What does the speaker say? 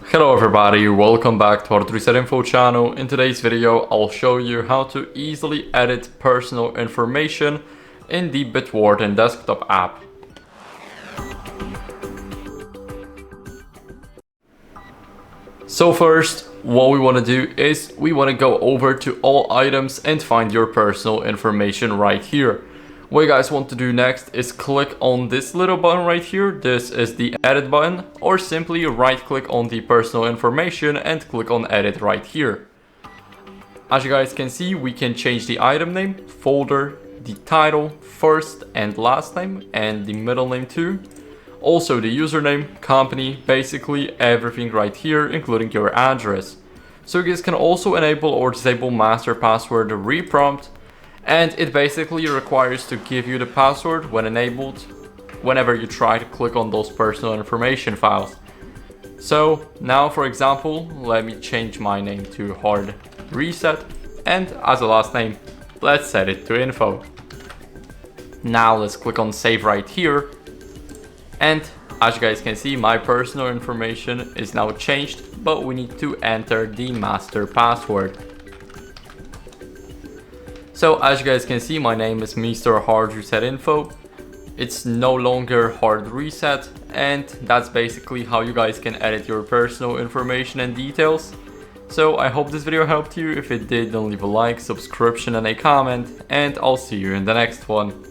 Hello everybody, welcome back to our Reset Info channel. In today's video, I'll show you how to easily edit personal information in the Bitwarden Desktop app. So first, what we want to do is we want to go over to all items and find your personal information right here. What you guys want to do next is click on this little button right here. This is the edit button, or simply right click on the personal information and click on edit right here. As you guys can see, we can change the item name, folder, the title, first and last name, and the middle name too. Also the username, company, basically everything right here, including your address. So you guys can also enable or disable master password reprompt, and it basically requires to give you the password when enabled whenever you try to click on those personal information files. So now, for example, let me change my name to hard reset, and as a last name, let's set it to info. Now let's click on save right here. And as you guys can see, my personal information is now changed, but we need to enter the master password. So as you guys can see, my name is Mr. Hard Reset Info. It's no longer Hard Reset, and that's basically how you guys can edit your personal information and details. So I hope this video helped you. If it did, then leave a like, subscription and a comment, and I'll see you in the next one.